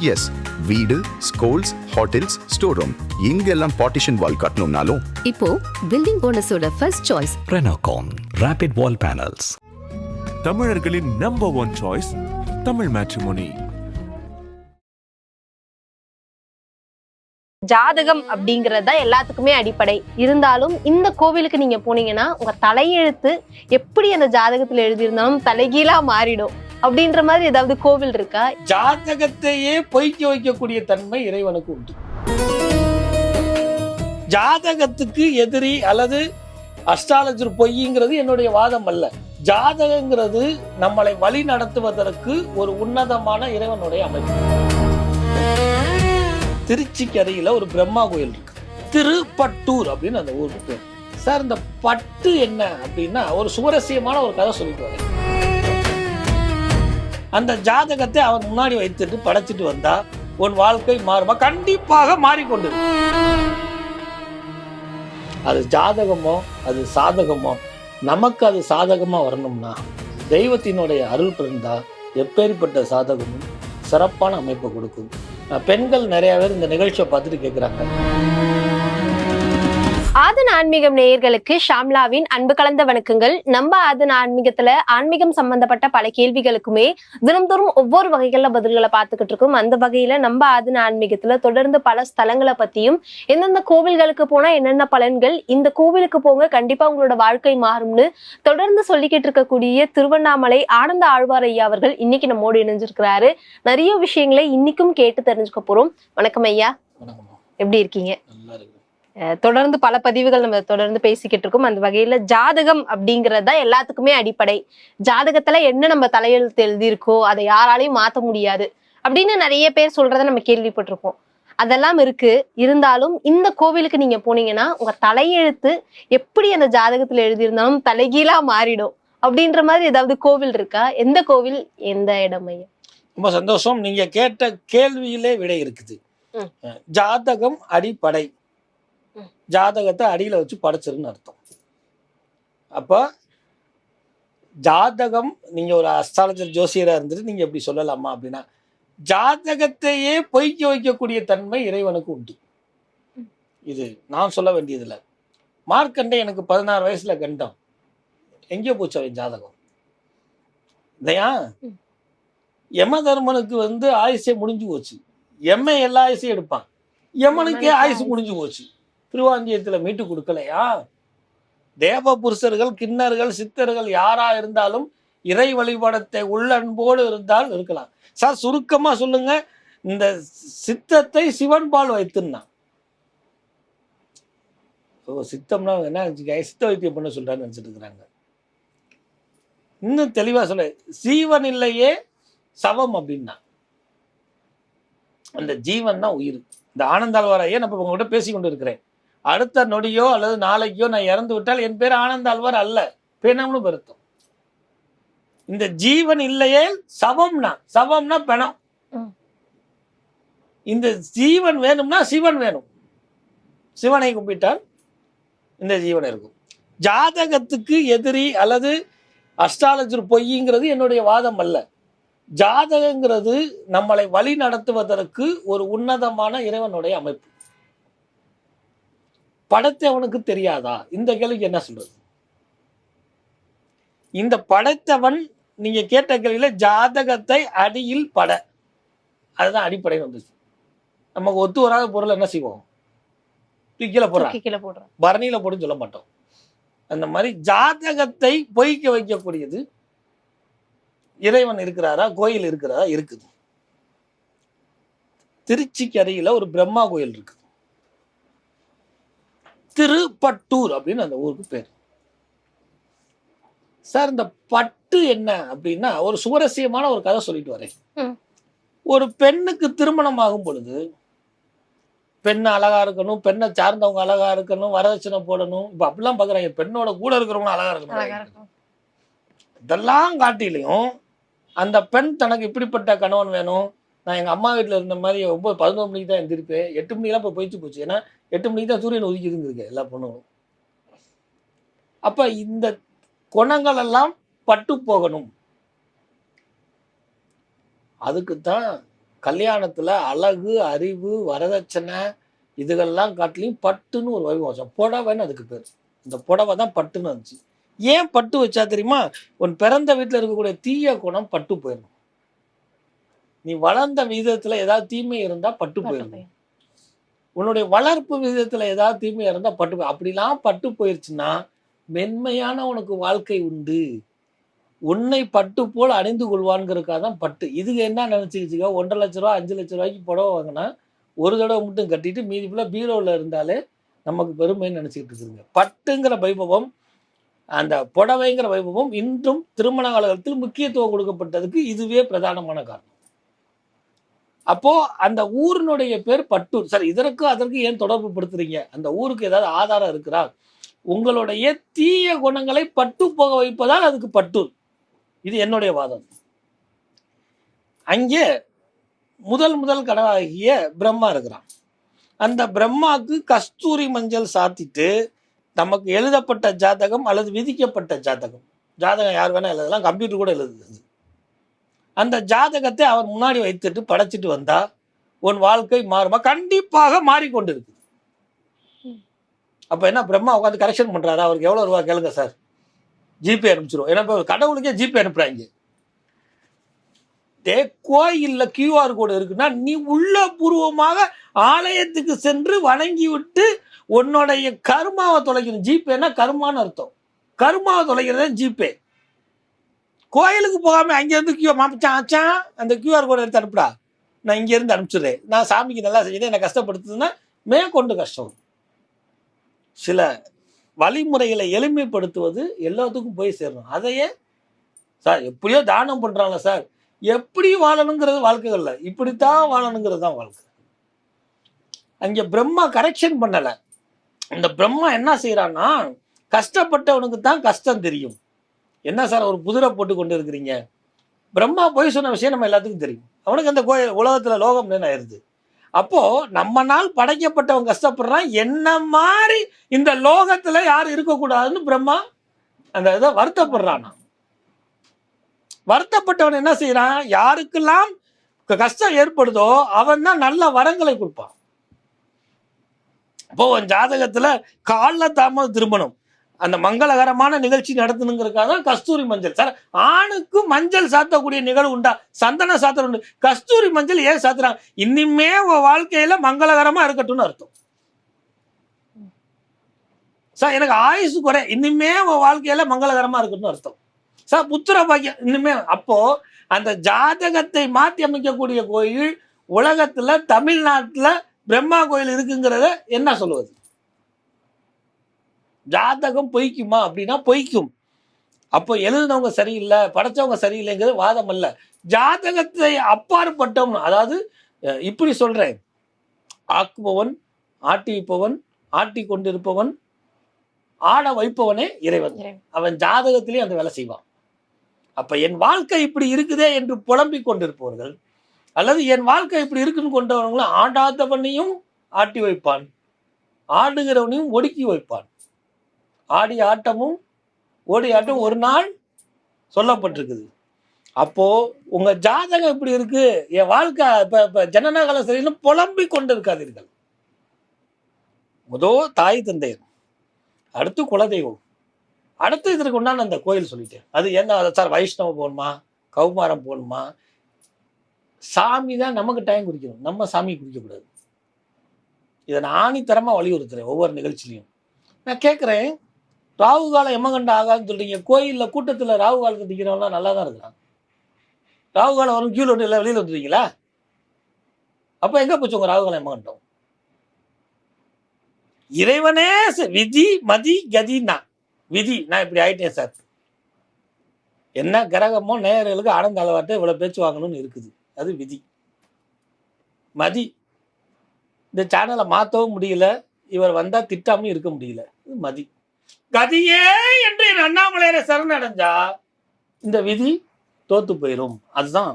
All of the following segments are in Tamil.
எஸ், வீடு, ஸ்கூல்ஸ், ஹோட்டல்ஸ், ஸ்டோர் ரூம் இங்கெல்லாம் பார்ட்டிஷன் வால் கட்டணும்னாலும் இப்போ பில்டிங் ஓனர்ஸோட first choice Renocon rapid wall panels. தமிழர்களின் நம்பர் 1 சாய்ஸ் தமிழ் மேட்ரிமோனி. ஜாதகம் அப்படிங்கறது தான் எல்லாத்துக்குமே அடிப்படை. இருந்தாலும் இந்த கோவிலுக்கு நீங்க போனீங்கன்னா உங்க தலையெழுத்து எப்படி அந்த ஜாதகத்துல எழுதியிருந்தாலும் தலைகீழா மாறிடும் அப்படின்ற மாதிரி ஏதாவது கோவில் இருக்கா? ஜாதகத்தையே பொய்க்க வைக்கக்கூடிய தன்மை இறைவனுக்கு உண்டு. ஜாதகத்துக்கு எதிரி அல்லது அஸ்ட்ராலஜர் பொய்ங்கிறது என்னுடைய வாதம் அல்ல. ஜாதகங்கிறது நம்மளை வழி நடத்துவதற்கு ஒரு உன்னதமான இறைவனுடைய அமைப்பு. திருச்சிக்கு அருகில ஒரு பிரம்மா கோயில் இருக்கு, திருப்பட்டூர் அப்படின்னு அந்த ஊருக்கு பேர். சார், இந்த பட்டு என்ன அப்படின்னா ஒரு சுவரசியமான ஒரு கதை சொல்லிட்டு வரேன். அந்த ஜாதகத்தை அவன் முன்னாடி வைத்துட்டு படைச்சிட்டு வந்தா உன் வாழ்க்கை மாறுமா? கண்டிப்பாக மாறிக்கொண்டு. அது ஜாதகமோ அது சாதகமோ, நமக்கு அது சாதகமா வரணும்னா தெய்வத்தினுடைய அருள் பிறந்தா எப்பேற்பட்ட சாதகமும் சிறப்பான அமைப்பை கொடுக்கும். பெண்கள் நிறைய பேர் இந்த நிகழ்ச்சியை பார்த்துட்டு கேட்குறாங்க. ஆதன் ஆன்மீகம் நேயர்களுக்கு ஷாம்லாவின் அன்பு கலந்த வணக்கங்கள். நம்ம ஆதன் ஆன்மீகத்துல ஆன்மீகம் சம்பந்தப்பட்ட பல கேள்விகளுக்குமே தினம்தோறும் ஒவ்வொரு வகைகள்ல பதில்களை பார்த்துக்கிட்டு இருக்கோம். அந்த வகையில நம்ம ஆதன் ஆன்மீகத்துல தொடர்ந்து பல ஸ்தலங்களை பத்தியும், எந்தெந்த கோவில்களுக்கு போனா என்னென்ன பலன்கள், இந்த கோவிலுக்கு போங்க கண்டிப்பா உங்களோட வாழ்க்கை மாறும்னு தொடர்ந்து சொல்லிக்கிட்டு இருக்கக்கூடிய திருவண்ணாமலை ஆனந்த ஆழ்வார் ஐயா அவர்கள் இன்னைக்கு நம்மோடு இணைஞ்சிருக்கிறாரு. நிறைய விஷயங்களை இன்னைக்கும் கேட்டு தெரிஞ்சுக்க போறோம். வணக்கம் ஐயா, எப்படி இருக்கீங்க? தொடர்ந்து பல பதிவுகள் நம்ம தொடர்ந்து பேசிக்கிட்டு இருக்கோம். அந்த வகையில ஜாதகம் அப்படிங்கறது தான் எல்லாத்துக்குமே அடிப்படை. ஜாதகத்துல என்ன நம்ம தலையெழுத்து எழுதியிருக்கோ அதை யாராலையும் மாத்த முடியாது அப்படின்னு நிறைய பேர் சொல்றத நம்ம கேள்விப்பட்டிருக்கோம். அதெல்லாம் இருக்கு. இருந்தாலும் இந்த கோவிலுக்கு நீங்க போனீங்கன்னா உங்க தலையெழுத்து எப்படி அந்த ஜாதகத்துல எழுதியிருந்தாலும் தலைகீழா மாறிடும் அப்படின்ற மாதிரி ஏதாவது கோவில் இருக்கா? எந்த கோவில், எந்த இடம் ஐயா? ரொம்ப சந்தோஷம். நீங்க கேட்ட கேள்வியிலே விடை இருக்குது. ஜாதகம் அடிப்படை. ஜாதகத்தை அடியில வச்சு படைச்சிருன்னு அர்த்தம். அப்ப ஜாதகம், நீங்க ஒரு அஸ்ட்ராலஜர் ஜோசியரா இருந்துட்டு நீங்க எப்படி சொல்லலாமா அப்படின்னா, ஜாதகத்தையே பொய்க்க வைக்கக்கூடிய தன்மை இறைவனுக்கு உண்டு. இது நான் சொல்ல வேண்டியதில்லை. மார்க்கண்டே எனக்கு 16 வயசுல கண்டம். எங்கேயோ போச்சு அவன் ஜாதகம் இல்லையா? யம தர்மனுக்கு ஆயுசே முடிஞ்சு போச்சு. எம்மை எல்லா ஆயுசையும் எடுப்பான், யமனுக்கே ஆயுசு முடிஞ்சு போச்சு. திருவாஞ்சியத்துல மீட்டு கொடுக்கலையா? தேவ புருஷர்கள், கிண்ணர்கள், சித்தர்கள் யாரா இருந்தாலும் இறை வழிபாடத்தை உள்ளன்போடு இருந்தால் இருக்கலாம். சார், சுருக்கமா சொல்லுங்க, இந்த சித்தத்தை சிவன் பால் வைத்துனான். சித்தம்னா என்ன சித்த வைத்தியம் பண்ண சொல்றான்னு நினைச்சிட்டு இருக்கிறாங்க. இன்னும் தெளிவா சொல்ல, சீவன் இல்லையே சவம் அப்படின்னா அந்த ஜீவன் தான் உயிர். இந்த ஆனந்தாழ்வாரையே நம்ம உங்ககிட்ட பேசி கொண்டு இருக்கிறேன். அடுத்த நொடியோ அல்லது நாளைக்கோ நான் இறந்து விட்டால் என் பேர் ஆனந்தாழ்வார் அல்ல, பிணம்னு பெருத்தம். இந்த ஜீவன் இல்லையே சவம்னா பிணம். இந்த ஜீவன் வேணும்னா சிவன் வேணும். சிவனை கும்பிட்டால் இந்த ஜீவன் இருக்கும். ஜாதகத்துக்கு எதிரி அல்லது அஸ்ட்ராலஜர் பொய்ங்கிறது என்னுடைய வாதம் அல்ல. ஜாதகங்கிறது நம்மளை வழி நடத்துவதற்கு ஒரு உன்னதமான இறைவனுடைய அமைப்பு. படைத்தை அவனுக்கு தெரியாதா? இந்த கேள்விக்கு என்ன சொல்றது? இந்த படைத்தவன், நீங்க கேட்ட கேள்வியில ஜாதகத்தை அடியில் பட, அதுதான் அடிப்படைன்னு வந்துச்சு. நமக்கு ஒத்து வராத பொருள் என்ன செய்வோம்? கீழே போடுறோம், பரணியில போடுன்னு சொல்ல மாட்டோம். அந்த மாதிரி ஜாதகத்தை பொய்க்க வைக்கக்கூடியது இறைவன் இருக்கிறாரா, கோயில் இருக்கிறாரா? இருக்குது. திருச்சிக்கு அருகில ஒரு பிரம்மா கோயில் இருக்கு, திருப்பட்டூர் அப்படின்னு அந்த ஊருக்கு பேர். சார், இந்த பட்டு என்ன அப்படின்னா ஒரு சுவரசியமான ஒரு கதை சொல்லிட்டு வரேன். ஒரு பெண்ணுக்கு திருமணம் ஆகும் பொழுது பெண் அழகா இருக்கணும், பெண்ணை சார்ந்தவங்க அழகா இருக்கணும், வரதட்சணை போடணும். இப்ப அப்படிலாம் பாக்குறாங்க. பெண்ணோட கூட இருக்கிறவங்க அழகா இருக்கணும். இதெல்லாம் காட்டிலையும் அந்த பெண் தனக்கு இப்படிப்பட்ட கணவன் வேணும். நான் எங்கள் அம்மா வீட்டில் இருந்த மாதிரி 9-11 மணிக்கு தான் எழுந்திருப்பேன். 8 மணிக்கெல்லாம் இப்போ போயிட்டு போச்சு. ஏன்னா 8 மணிக்கு தான் சூரியன் ஒதுக்கிதுங்க எல்லா பொண்ணும். அப்போ இந்த குணங்கள் எல்லாம் பட்டு போகணும். அதுக்குத்தான் கல்யாணத்துல அழகு, அறிவு, வரதட்சணை இதுகள்லாம் காட்டிலையும் பட்டுன்னு ஒரு வைபவம் வச்சோம். புடவைன்னு அதுக்கு பேர். இந்த புடவை தான் பட்டுன்னு வந்துச்சு. ஏன் பட்டு வச்சா தெரியுமா? உன் பிறந்த வீட்டில் இருக்கக்கூடிய தீய குணம் பட்டு போயிடும். நீ வளர்ந்த விதத்துல ஏதாவது தீமை இருந்தா பட்டு போயிடும். உன்னுடைய வளர்ப்பு விதத்துல ஏதாவது தீமை இருந்தா பட்டு போய் அப்படிலாம் பட்டு போயிருச்சுன்னா மென்மையான உனக்கு வாழ்க்கை உண்டு. உன்னை பட்டு போல் அணிந்து கொள்வான்ங்கிறதுக்காக தான் பட்டு. இதுக்கு என்ன நினைச்சுக்கிச்சுக்க, 1,50,000 ரூபா 5,00,000 ரூபாய்க்கு புடவை வாங்கினா ஒரு தடவை மட்டும் கட்டிட்டு மீதி ஃபுல்லாக பீரோவில் இருந்தாலே நமக்கு பெருமைன்னு நினச்சிக்கிட்டு இருக்குதுங்க. பட்டுங்கிற வைபவம், அந்த புடவைங்கிற வைபவம் இன்றும் திருமண காலகட்டத்தில் முக்கியத்துவம் கொடுக்கப்பட்டதுக்கு இதுவே பிரதானமான காரணம். அப்போ அந்த ஊரினுடைய பேர் பட்டூர். சார், அதற்கு ஏன் தொடர்பு படுத்துறீங்க? அந்த ஊருக்கு ஏதாவது ஆதாரம் இருக்கிறா? உங்களுடைய தீய குணங்களை பட்டு போக வைப்பதால் அதுக்கு பட்டூர். இது என்னுடைய வாதம். அங்கே முதல் கடவுளாகிய பிரம்மா இருக்கிறான். அந்த பிரம்மாவுக்கு கஸ்தூரி மஞ்சள் சாத்திட்டு நமக்கு எழுதப்பட்ட ஜாதகம் அல்லது விதிக்கப்பட்ட ஜாதகம் யார் வேணா எழுதலாம், கம்ப்யூட்டர் கூட எழுதுது. அந்த ஜாதகத்தை அவர் முன்னாடி வைத்துட்டு படைச்சிட்டு வந்தா உன் வாழ்க்கை மாறுமா? கண்டிப்பாக மாறிக்கொண்டிருக்கு. அப்ப என்ன, பிரம்மா உட்காந்து கரெக்ஷன் பண்றாரு? அவருக்கு எவ்வளவு ரூபா கேளுங்க சார், ஜிபே அனுப்பிச்சிடும். ஏன்னா இப்போ கடவுளுக்கே ஜிபே அனுப்புறாங்க. கோயில்ல QR கோடு இருக்குன்னா நீ உள்ள பூர்வமாக ஆலயத்துக்கு சென்று வணங்கி விட்டு உன்னுடைய கர்மாவை தொலைக்கணும். ஜிபேனா கர்மான்னு அர்த்தம். கர்மாவை தொலைக்கிறது ஜிபே. கோயிலுக்கு போகாம அங்கேருந்து ஆச்சான் அந்த QR கோடு எடுத்து அனுப்புடா, நான் இங்கேருந்து அனுப்பிச்சுடுறேன், நான் சாமிக்கு நல்லா செஞ்சேன், என்னை கஷ்டப்படுத்துதுன்னா மேற்கொண்டு கஷ்டம். சில வழிமுறைகளை எளிமைப்படுத்துவது எல்லாத்துக்கும் போய் சேரணும். அதையே சார் எப்படியோ தானம் பண்றாங்க சார், எப்படி வாழணுங்கிறது வாழ்க்கைகள்ல, இப்படித்தான் வாழணுங்கிறது தான் வாழ்க்கை. அங்க பிரம்மா கரெக்ஷன் பண்ணல. இந்த பிரம்மா என்ன செய்யறான்னா, கஷ்டப்பட்டவனுக்கு தான் கஷ்டம் தெரியும். என்ன சார் ஒரு புதிரை போட்டு கொண்டு இருக்கிறீங்க? பிரம்மா போய் சொன்ன விஷயம் நம்ம எல்லாத்துக்கும் தெரியும். அவனுக்கு அந்த உலகத்துல லோகம் என்ன ஆயிருது. அப்போ நம்ம நாள் படைக்கப்பட்டவன் கஷ்டப்படுறான், என்ன மாதிரி இந்த லோகத்துல யாரும் இருக்கக்கூடாதுன்னு பிரம்மா அந்த இதை வருத்தப்படுறான். வருத்தப்பட்டவன் என்ன செய்யறான், யாருக்கெல்லாம் கஷ்டம் ஏற்படுதோ அவன் தான் நல்ல வரங்களை கொடுப்பான். அப்போ உன் ஜாதகத்துல கால தாமத திருமணம், அந்த மங்களகரமான நிகழ்ச்சி நடத்தணுங்கிறதுக்காக தான் கஸ்தூரி மஞ்சள். சார், ஆணுக்கு மஞ்சள் சாத்தக்கூடிய நிகழ்வு உண்டா? சந்தன சாத்திரம் உண்டு. கஸ்தூரி மஞ்சள் ஏன் சாத்துறாங்க? இனிமே உன் வாழ்க்கையில மங்களகரமா இருக்கட்டும்னு அர்த்தம். சார், எனக்கு ஆயுசு குறை, இனிமே உன் வாழ்க்கையில மங்களகரமா இருக்கட்டும்னு அர்த்தம். சார், புத்திர பாக்கியம் இனிமே. அப்போ அந்த ஜாதகத்தை மாற்றி அமைக்கக்கூடிய கோயில் உலகத்துல தமிழ்நாட்டுல பிரம்மா கோயில் இருக்குங்கிறத என்ன சொல்லுவது? ஜாதகம் பொய்க்குமா அப்படின்னா பொய்க்கும். அப்போ எழுதினவங்க சரியில்லை, படைச்சவங்க சரியில்லைங்கிறது வாதம் அல்ல. ஜாதகத்தை அப்பாற்பட்டவன், அதாவது இப்படி சொல்றேன், ஆக்குபவன், ஆட்டி வைப்பவன், ஆட்டி கொண்டிருப்பவன், ஆட வைப்பவனே இறைவன். அவன் ஜாதகத்திலேயே அந்த வேலை செய்வான். அப்ப என் வாழ்க்கை இப்படி இருக்குதே என்று புலம்பிக் கொண்டிருப்பவர்கள், அல்லது என் வாழ்க்கை இப்படி இருக்குன்னு கொண்டவர்களும் ஆடாதவனையும் ஆட்டி வைப்பான், ஆடுகிறவனையும் ஒடுக்கி வைப்பான். ஆடி ஆட்டமும் ஓடி ஆட்டம் ஒரு நாள் சொல்லப்பட்டிருக்குது. அப்போ உங்க ஜாதகம் இப்படி இருக்கு, என் வாழ்க்கை இப்ப ஜனநாயக சரின்னு புலம்பிக் கொண்டு இருக்காதீர்கள். முதல் தாய் தந்தையர், அடுத்து குலதெய்வம், அடுத்து இதற்கு உண்டான அந்த கோயில் சொல்லிட்டேன். அது என்ன சார், வைஷ்ணவ போகணுமா, கௌமாரம் போகணுமா? சாமி தான் நமக்கு டைம் குறிக்கணும், நம்ம சாமி குறிக்கக்கூடாது. இதை நான் ஆணித்தரமா வலியுறுத்துறேன் ஒவ்வொரு நிகழ்ச்சியிலையும். நான் கேட்குறேன், ராகு காலம் எம்மகண்ட ஆகாதுன்னு சொல்றீங்க, கோயிலில் கூட்டத்தில் ராகு காலத்தை நிற்கிறவங்களாம் நல்லா தான் இருக்கிறான். ராகு காலம் வரும் கீழே ஒன்று இல்லை, வெளியில் வந்துருக்கீங்களா? அப்போ எங்கே போச்சு உங்க ராகு காலம் எம்மகண்டம்? இறைவனே விதி மதி கதினா விதி, நான் இப்படி ஆயிட்டேன் சார், என்ன கிரகமோ நேயர்களுக்கு ஆனந்த அளவாட்ட இவ்வளவு பேச்சு வாங்கணும்னு இருக்குது, அது விதி. மதி, இந்த சேனலை மாற்றவும் முடியல, இவர் வந்தா திட்டாம இருக்க முடியல, இது மதி. கதியே என்று என் அண்ணாமலையரை சரணடைஞ்சா இந்த விதி தோத்து போயிடும். அதுதான்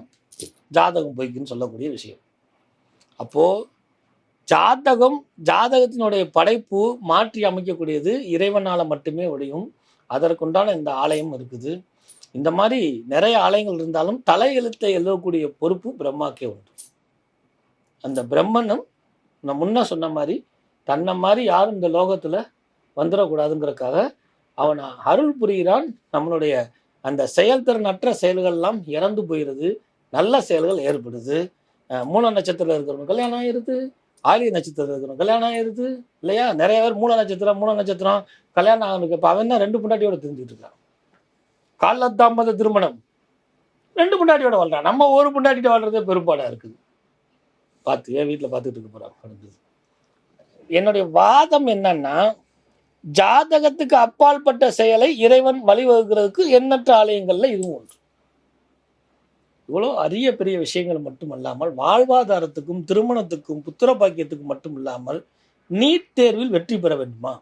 ஜாதகம் பொய்க்குன்னு சொல்லக்கூடிய விஷயம். அப்போ ஜாதகத்தினுடைய படைப்பு மாற்றி அமைக்கக்கூடியது இறைவனால மட்டுமே முடியும். அதற்குண்டான இந்த ஆலயம் இருக்குது. இந்த மாதிரி நிறைய ஆலயங்கள் இருந்தாலும் தலை எழுத்தை எழுதக்கூடிய பொறுப்பு பிரம்மாக்கே உண்டு. அந்த பிரம்மனும் நான் முன்ன சொன்ன மாதிரி தன்னை மாதிரி யாரும் இந்த லோகத்துல வந்துடக்கூடாதுங்கிறதுக்காக அவன் அருள் புரிகிறான். நம்மளுடைய அந்த செயல்திறனற்ற செயல்கள்லாம் இறந்து போயிடுது, நல்ல செயல்கள் ஏற்படுது. மூல நட்சத்திரத்தில் இருக்கிறவங்க கல்யாணம் ஆயிருது, ஆலிய நட்சத்திரத்தில் இருக்கிறவங்க கல்யாணம் ஆயிருது இல்லையா? நிறைய பேர் மூல நட்சத்திரம் கல்யாணம் ஆகணுக்கு இப்போ அவன் தான் 2 பொண்டாட்டியோட தெரிஞ்சுட்டு இருக்கான். காலத்தாமத திருமணம் 2 பொண்டாட்டியோட வாழ்றான். நம்ம ஒரு பொண்டாட்டியோட வாழ்றதே பெரும்பாடா இருக்குது. பார்த்து என் வீட்டில் பார்த்துட்டு இருக்க போறான். என்னுடைய வாதம் என்னன்னா, ஜாதகத்துக்கு அப்பாற்பட்ட செயலை இறைவன் வழிவகுக்கிறதுக்கு எண்ணற்ற ஆலயங்கள்ல இதுவும் ஒன்று. இவ்வளோ அரிய பெரிய விஷயங்கள் மட்டுமல்லாமல் வாழ்வாதாரத்துக்கும் திருமணத்துக்கும் புத்திர பாக்கியத்துக்கும் மட்டும் இல்லாமல் நீட் தேர்வில் வெற்றி பெற வேண்டுமா?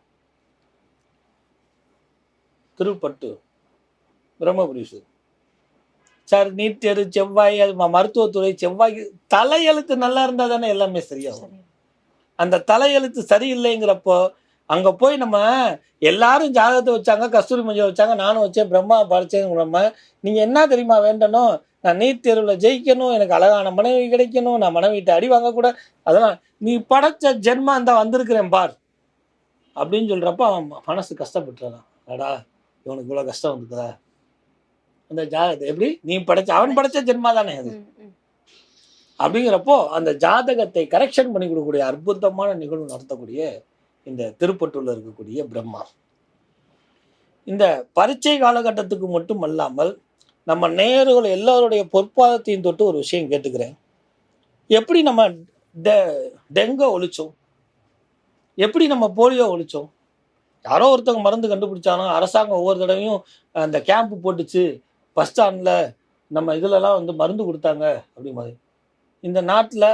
திருப்பட்டு பிரம்மபுரி சார் நீட் தேர்வு செவ்வாய், அது மருத்துவத்துறை செவ்வாய், தலையெழுத்து நல்லா இருந்தா தானே எல்லாமே சரியாகும். அந்த தலையெழுத்து சரியில்லைங்கிறப்போ அங்க போய் நம்ம எல்லாரும் ஜாதகத்தை வச்சாங்க, கஸ்தூரி மஞ்சள் வச்சாங்க, நானும் வச்சேன், பிரம்மா படிச்சேன். நம்ம நீங்க என்ன தெரியுமா வேண்டணும்? நான் நீட் தேர்வில் ஜெயிக்கணும், எனக்கு அழகான மனைவி கிடைக்கணும், நான் மனைவிட்ட அடி வாங்கக்கூட, அதெல்லாம் நீ படைச்ச ஜென்மா அந்த வந்திருக்கிறேன் பார் அப்படின்னு சொல்றப்ப அவன் மனசு கஷ்டப்பட்டுறான். அடா இவனுக்கு இவ்வளவு கஷ்டம் வந்துக்குதா? அந்த ஜாதகத்தை எப்படி நீ படைச்ச, அவன் படைச்ச ஜென்மா தானே அது. அப்படிங்கிறப்போ அந்த ஜாதகத்தை கரெக்ஷன் பண்ணி கொடுக்கக்கூடிய அற்புதமான நிகழ்வு நடத்தக்கூடிய இந்த திருப்பட்டூர்ல இருக்கக்கூடிய பிரம்மா, இந்த பரீட்சை காலகட்டத்துக்கு மட்டும் அல்லாமல் நம்ம நேயர்கள் எல்லாருடைய பொற்பாதத்தையும் தொட்டு ஒரு விஷயம் கேட்டுக்கிறேன். எப்படி நம்ம டெங்க ஒழிச்சோம், எப்படி நம்ம போலியோ ஒழிச்சோம்? யாரோ ஒருத்தவங்க மருந்து கண்டுபிடிச்சானோ, அரசாங்கம் ஒவ்வொரு தடவையும் அந்த கேம்ப் போட்டுச்சு, பஸ் ஸ்டாண்டில் நம்ம இதுலலாம் வந்து மருந்து கொடுத்தாங்க. அப்படி மாதிரி இந்த நாட்டில்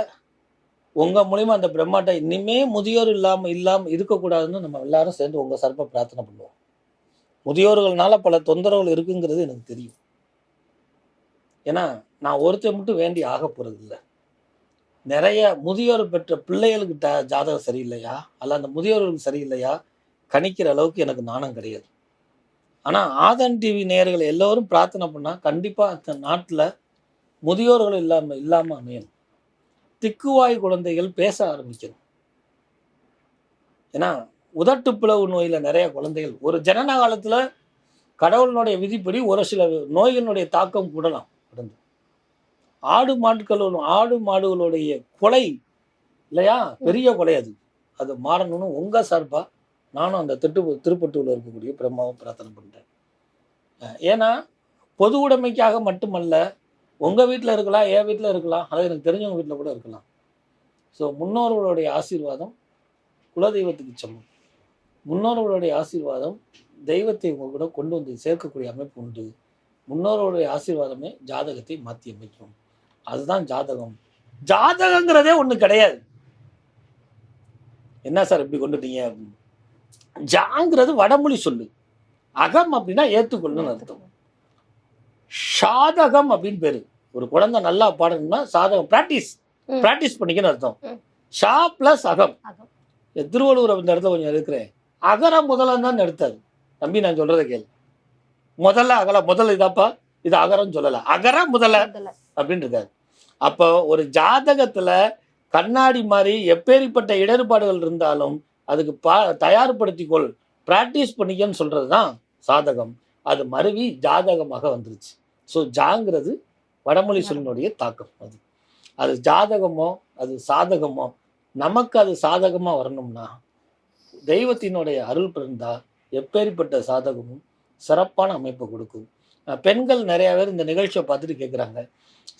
உங்கள் மூலிமா அந்த பிரம்மாட்டை இனிமே முதியோர் இல்லாமல் இருக்கக்கூடாதுன்னு நம்ம எல்லாரும் சேர்ந்து உங்கள் சார்பாக பிரார்த்தனை பண்ணுவோம். முதியோர்கள்னால பல தொந்தரவுகள் இருக்குங்கிறது எனக்கு தெரியும். ஏன்னா நான் ஒருத்தர் மட்டும் வேண்டி ஆக போகிறது இல்லை. நிறைய முதியோர் பெற்ற பிள்ளைகளுக்கு ஜாதகம் சரியில்லையா, அல்ல அந்த முதியோர்களுக்கு சரியில்லையா கணிக்கிற அளவுக்கு எனக்கு நாணம் கிடையாது. ஆனால் ஆதன் டிவி நேயர்கள் எல்லோரும் பிரார்த்தனை பண்ணால் கண்டிப்பாக அந்த நாட்டில் முதியோர்கள் இல்லாமல் அமையணும். திக்குவாய் குழந்தைகள் பேச ஆரம்பிக்கணும். ஏன்னா உதட்டு பிளவு நோயில நிறைய குழந்தைகள் ஒரு ஜனன காலத்துல கடவுளினுடைய விதிப்படி ஒரு சில நோய்களுடைய தாக்கம் கூடலாம். ஆடு மாடுகளுடைய கொலை இல்லையா, பெரிய கொலை, அது மாறணும்னு உங்க சார்பா நானும் அந்த திருப்பட்டூர்ல இருக்கக்கூடிய பிரம்மாவை பிரார்த்தனை பண்றேன். ஏன்னா பொது உடைமைக்காக மட்டுமல்ல, உங்கள் வீட்டில் இருக்கலாம், என் வீட்டில் இருக்கலாம், அது எனக்கு தெரிஞ்சவங்க வீட்டில் கூட இருக்கலாம். ஸோ முன்னோர்களுடைய ஆசீர்வாதம் குலதெய்வத்துக்கு சமம். முன்னோர்களுடைய ஆசீர்வாதம் தெய்வத்தை உங்க கூட கொண்டு வந்து சேர்க்கக்கூடிய அமைப்பு உண்டு. முன்னோர்களுடைய ஆசீர்வாதமே ஜாதகத்தை மாற்றி அமைக்கும். அதுதான் ஜாதகம். ஜாதகங்கிறதே ஒன்று கிடையாது. என்ன சார் இப்படி கொண்டுட்டீங்க? ஜாங்கிறது வடமொழி சொல்லு, அகம் அப்படின்னா ஏற்றுக்கொள்ளணும்னு அர்த்தம். சாதகம் அப்படின்னு பேரு. ஒரு குழந்தை நல்லா பாடணும்னா சாதகம் பிராக்டிஸ் பண்ணிக்கன்னு அர்த்தம். ஷா பிளஸ் அகம். திருவள்ளுவர் இந்த இடத்துல கொஞ்சம் இருக்கிறேன். அகர முதலம் தான் எடுத்தாரு. தம்பி நான் சொல்றதை கேளு. முதல்ல அகல, முதல்ல இதாப்பா, இது அகரம் சொல்லல, அகர முதல அப்படின்னு இருக்காரு. அப்போ ஒரு ஜாதகத்துல கண்ணாடி மாதிரி எப்பேற்பட்ட இடர்பாடுகள் இருந்தாலும் அதுக்கு தயார்படுத்திக்கொள், பிராக்டிஸ் பண்ணிக்கன்னு சொல்றதுதான் சாதகம். அது மருவி ஜாதகமாக வந்துருச்சு. ஸோ ஜாங்கிறது வடமொழி சொல்லினுடைய தாக்கம். அது ஜாதகமோ அது சாதகமோ, நமக்கு அது சாதகமா வரணும்னா தெய்வத்தினுடைய அருள் பிறந்தா எப்பேற்பட்ட சாதகமும் சிறப்பான அமைப்பை கொடுக்கும். பெண்கள் நிறைய பேர் இந்த நிகழ்ச்சியை பார்த்துட்டு கேட்குறாங்க,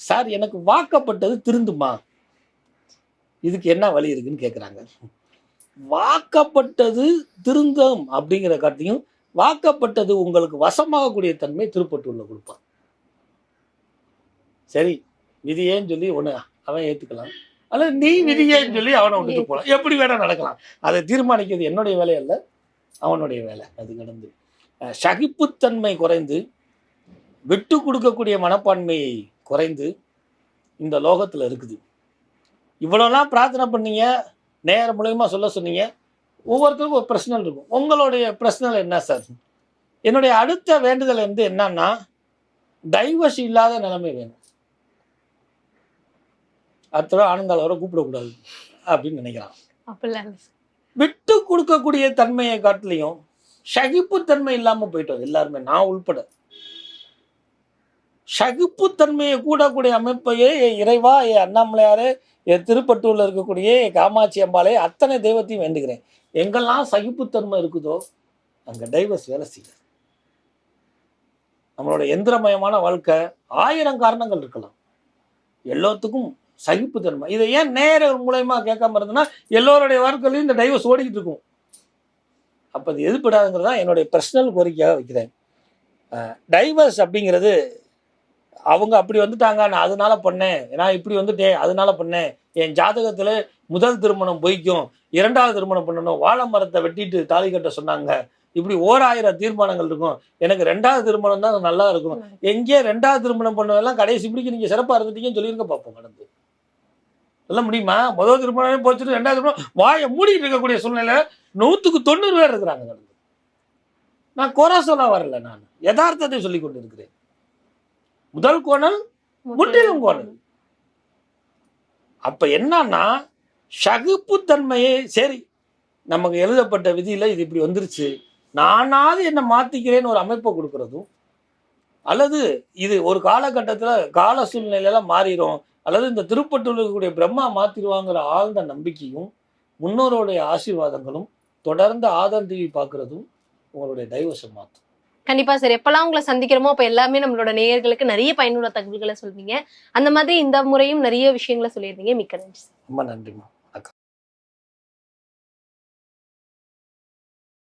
சார் எனக்கு வாக்கப்பட்டது திருந்துமா, இதுக்கு என்ன வழி இருக்குன்னு கேட்குறாங்க. வாக்கப்பட்டது திருந்தும் அப்படிங்கிற காட்டியும் வாக்கப்பட்டது உங்களுக்கு வசமாகக்கூடிய தன்மை திருப்பட்டூர்ல கொடுப்பான். சரி விதியேன்னு சொல்லி ஒன்று அவன் ஏற்றுக்கலாம், அல்லது நீ விதியேன்னு சொல்லி அவனை விட்டுட்டு போகலாம். எப்படி வேணா நடக்கலாம். அதை தீர்மானிக்கிறது என்னுடைய வேலை அல்ல, அவனுடைய வேலை. அது கடந்து சகிப்புத்தன்மை குறைந்து விட்டு கொடுக்கக்கூடிய மனப்பான்மையை குறைந்து இந்த லோகத்தில் இருக்குது. இவ்வளோலாம் பிரார்த்தனை பண்ணீங்க, நேரம் மூலயமா சொல்ல சொன்னீங்க. ஒவ்வொருத்தருக்கும் ஒரு பிரச்சனை இருக்கும். உங்களுடைய பிரச்சனை என்ன சார்? என்னுடைய அடுத்த வேண்டுதல் வந்து என்னன்னா, டைவர்ஸ் இல்லாத நிலைமை வேணும். அடுத்த ஆனந்தாளவரை கூப்பிடக்கூடாது அப்படின்னு நினைக்கிறான். அப்படிலாம் இல்ல சார். விட்டு கொடுக்கக்கூடிய தன்மையை காட்டிலையும் சகிப்புத்தன்மை இல்லாம போயிட்டோம் எல்லாருமே, நான் உள்பட. சகிப்புத்தன்மையை கூடக்கூடிய அமைப்பையே இறைவா, அண்ணாமலையாரே, திருப்பட்டூர்ல இருக்கக்கூடிய காமாட்சி அம்பாளே, அத்தனை தெய்வத்தையும் வேண்டுகிறேன். எங்கெல்லாம் சகிப்புத்தன்மை இருக்குதோ அங்க டைவர்ஸ் வேலை செய்யாது. நம்மளோட எந்திரமயமான வாழ்க்கை 1000 காரணங்கள் இருக்கலாம், எல்லாத்துக்கும் சகிப்புத்தன்மை. இதை ஏன் நேயர்கள் மூலயமா கேட்காம இருந்ததுன்னா எல்லோருடைய வாழ்க்கையிலையும் இந்த டைவர்ஸ் ஓடிக்கிட்டு இருக்கும். அப்போ அது எதிர்படாதுங்கிறது தான் என்னுடைய பர்சனல் கோரிக்கையாக வைக்கிறேன். டைவர்ஸ் அப்படிங்கிறது அவங்க அப்படி வந்துட்டாங்க, நான் அதனால பண்ணேன், நான் இப்படி வந்துட்டேன் அதனால பண்ணேன், என் ஜாதகத்தில் முதல் திருமணம் பொய்க்கும், 2வது திருமணம் பண்ணணும், வாழை மரத்தை வெட்டிட்டு தாலி கட்ட சொன்னாங்க, இப்படி 1000 தீர்மானங்கள் இருக்கும், எனக்கு 2வது திருமணம் தான் நல்லா இருக்கும். எங்கேயே 2வது திருமணம் பண்ணதெல்லாம் கடைசி பிடிக்க நீங்கள் சிறப்பாக இருந்துட்டீங்கன்னு சொல்லியிருக்க பார்ப்போம். கடந்து சொல்ல முடியுமா? முதல் திருமணமே போச்சுட்டு 2வது திருமணம் வாயை மூடிட்டு இருக்கக்கூடிய சூழ்நிலை 100க்கு 90 பேர் இருக்கிறாங்க. கடந்து நான் குறை சொல்ல வரல, நான் யதார்த்தத்தை சொல்லி கொண்டு இருக்கிறேன். முதல் கோணல் முற்றிலும் கோணல். அப்ப என்னன்னா சகிப்புத்தன்மையே சரி, நமக்கு எழுதப்பட்ட விதியில இது இப்படி வந்துருச்சு, நானாவது என்ன மாத்திக்கிறேன்னு ஒரு அமைப்பை கொடுக்கறதும், அல்லது இது ஒரு காலகட்டத்தில் கால சூழ்நிலையில மாறிடும், அல்லது இந்த திருப்பட்டூர் இருக்கக்கூடிய பிரம்மா மாத்திடுவாங்கிற ஆழ்ந்த நம்பிக்கையும் முன்னோருடைய ஆசீர்வாதங்களும் தொடர்ந்து ஆதன் டிவி பார்க்கறதும் உங்களுடைய டைவர்ஸை மாற்றும். கண்டிப்பா சார். எப்பெல்லாம் உங்களை சந்திக்கிறோமோ அப்ப எல்லாமே நம்மளோட நேயர்களுக்கு நிறைய பயனுள்ள தகவல்களை சொல்வீங்க. அந்த மாதிரி இந்த முறையும் நிறைய விஷயங்களை சொல்லியிருந்தீங்க. மிக்க நன்றி. ரொம்ப நன்றிமா.